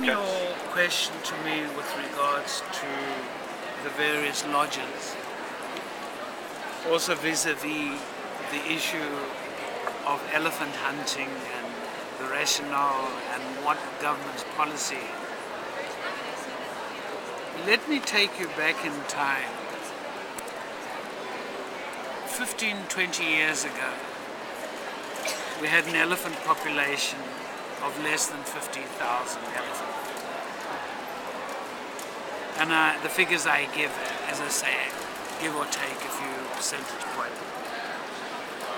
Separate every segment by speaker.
Speaker 1: your question to me with regards to the various lodges, also vis-a-vis the issue of elephant hunting and the rationale and what the government's policy, let me take you back in time. 15, 20 years ago, we had an elephant population of less than 50,000 elephants. And the figures I give, as I say, give or take a few percentage points.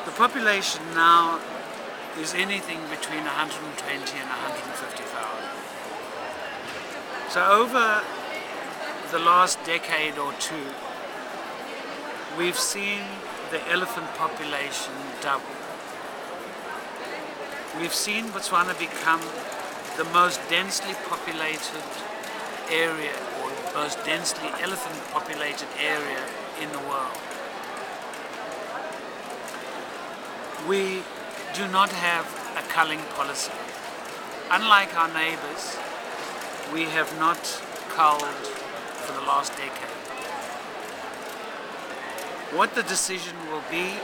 Speaker 1: The population now is anything between 120 and 150,000. So over the last decade or two, we've seen the elephant population double. We've seen Botswana become the most densely populated area, or most densely elephant populated area in the world. We do not have a culling policy. Unlike our neighbors, we have not culled for the last decade. What the decision will be,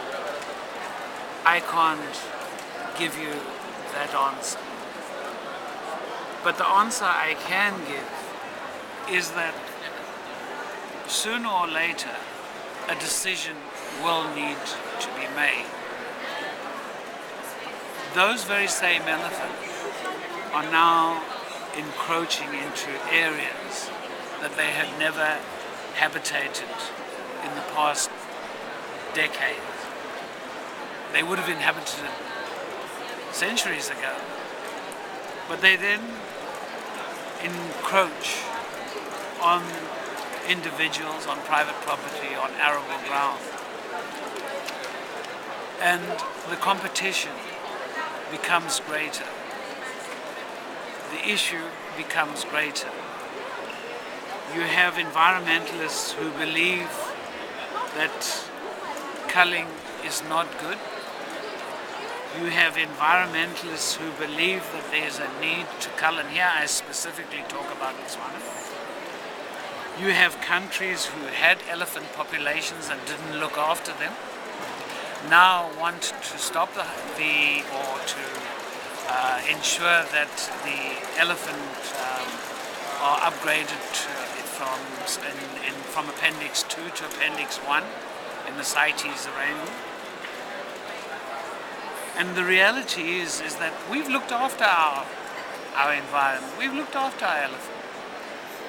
Speaker 1: I can't give you that answer. But the answer I can give is that sooner or later a decision will need to be made. Those very same elephants are now encroaching into areas that they had never habitated in the past decades. They would have inhabited it centuries ago, but they then encroach on individuals, on private property, on arable ground. And the competition becomes greater. The issue becomes greater. You have environmentalists who believe that culling is not good. You have environmentalists who believe that there is a need to cull, and here I specifically talk about Botswana. You have countries who had elephant populations and didn't look after them, now want to stop or to ensure that the elephant are upgraded from Appendix 2 to Appendix 1 in the CITES arrangement. And the reality is that we've looked after our environment, we've looked after our elephant.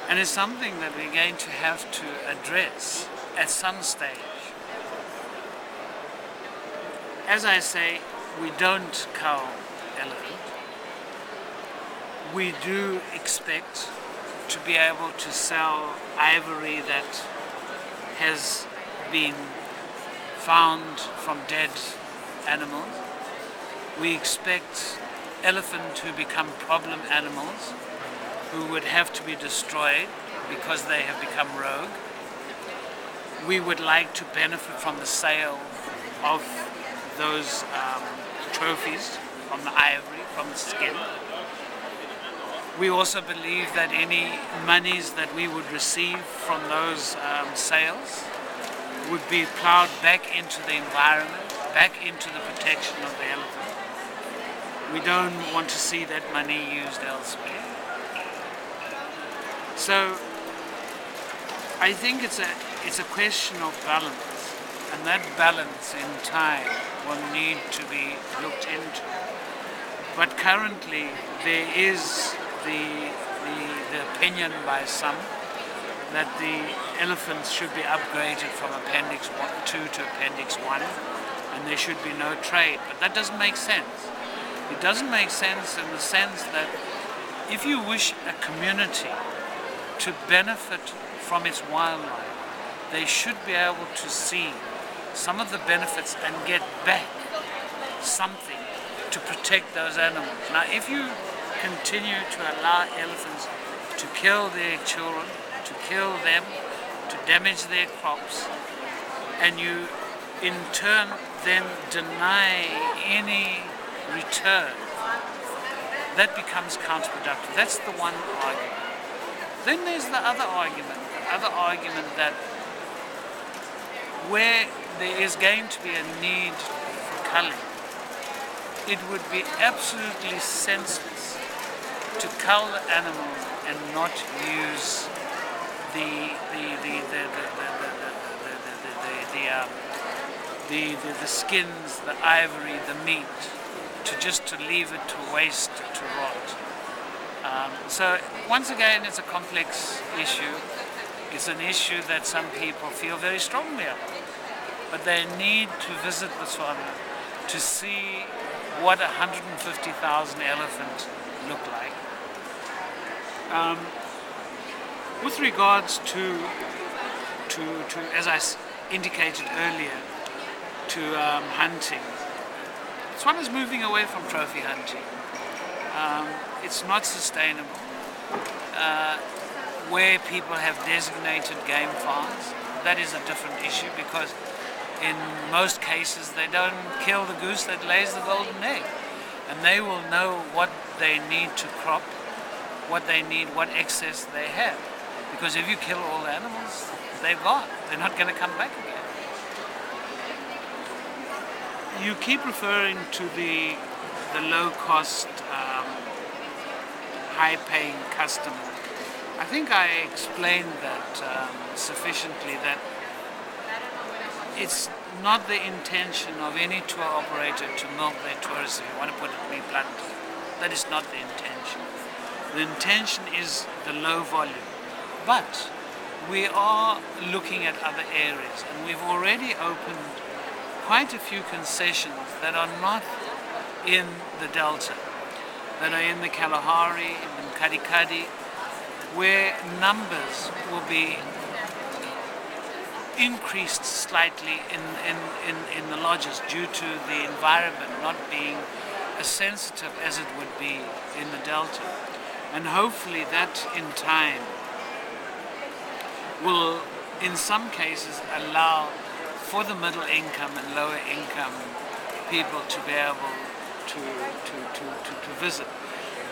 Speaker 1: And it's something that we're going to have to address at some stage. As I say, we don't cull elephant. We do expect to be able to sell ivory that has been found from dead animals. We expect elephant who become problem animals who would have to be destroyed because they have become rogue. We would like to benefit from the sale of those trophies, from the ivory, from the skin. We also believe that any monies that we would receive from those sales would be plowed back into the environment, back into the protection of the elephant. We don't want to see that money used elsewhere. So I think it's a question of balance, and that balance in time will need to be looked into. But currently there is the opinion by some that the elephants should be upgraded from Appendix 2 to Appendix 1, and there should be no trade. But that doesn't make sense. It doesn't make sense in the sense that if you wish a community to benefit from its wildlife, they should be able to see some of the benefits and get back something to protect those animals. Now, if you continue to allow elephants to kill their children, to kill them, to damage their crops, and you in turn then deny any return, that becomes counterproductive. That's the one argument. Then there's the other argument that where there is going to be a need for culling, it would be absolutely senseless to cull the animal and not use the skins, the ivory, the meat, to leave it to waste, to rot. So once again, it's a complex issue. It's an issue that some people feel very strongly about, but they need to visit Botswana to see what 150,000 elephants look like. With regards to as I indicated earlier, to hunting, Botswana is moving away from trophy hunting. It's not sustainable. Where people have designated game farms, that is a different issue, because in most cases they don't kill the goose that lays the golden egg, and they will know what they need to crop, what they need, what excess they have, because if you kill all the animals, they're gone. They're not going to come back again. You keep referring to the low-cost, high-paying customer. I think I explained that sufficiently, that it's not the intention of any tour operator to milk their tourists, if you want to put it to be bluntly. That is not the intention. The intention is the low volume. But we are looking at other areas, and we've already opened quite a few concessions that are not in the Delta, that are in the Kalahari, in the Kadikadi, where numbers will be increased slightly in the lodges due to the environment not being as sensitive as it would be in the Delta. And hopefully that in time will, in some cases, allow for the middle income and lower income people to be able to visit.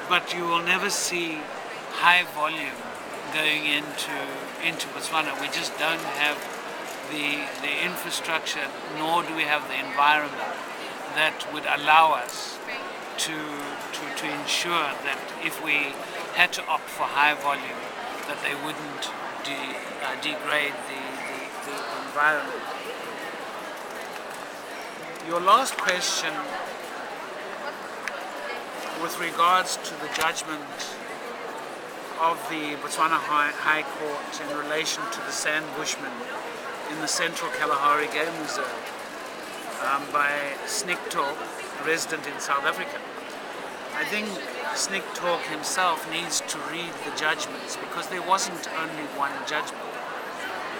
Speaker 1: But you will never see high volume going into Botswana. We just don't have the infrastructure, nor do we have the environment that would allow us to ensure that if we had to opt for high volume, that they wouldn't degrade the environment. Your last question with regards to the judgment of the Botswana High Court in relation to the Sand Bushmen in the Central Kalahari Game Reserve by Sniktorp, a resident in South Africa. I think Sniktorp himself needs to read the judgments, because there wasn't only one judgment.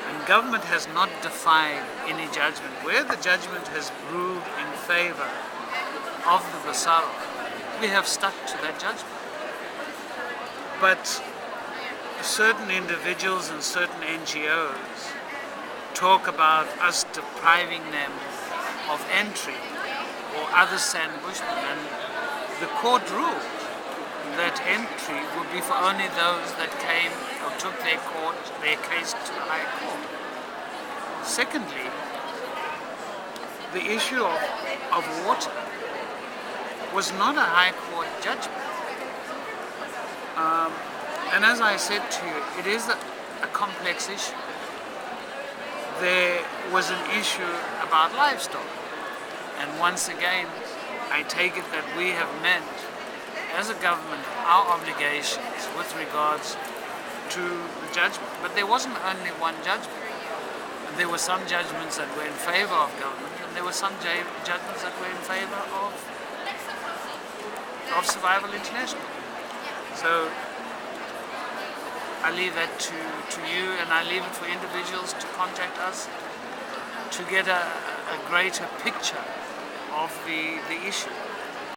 Speaker 1: And government has not defied any judgment. Where the judgment has ruled in favor of the Basara, we have stuck to that judgment. But certain individuals and certain NGOs talk about us depriving them of entry, or other Sand Bushmen, and the court ruled that entry would be for only those that came or took their case to the High Court. Secondly, the issue of water was not a High Court judgment. And as I said to you, it is a complex issue. There was an issue about livestock. And once again, I take it that we have met, as a government, our obligations with regards to the judgment. But there wasn't only one judgment. There were some judgments that were in favor of government, and there were some judgments that were in favor of Survival International. So I leave that to you, and I leave it for individuals to contact us to get a greater picture of the issue.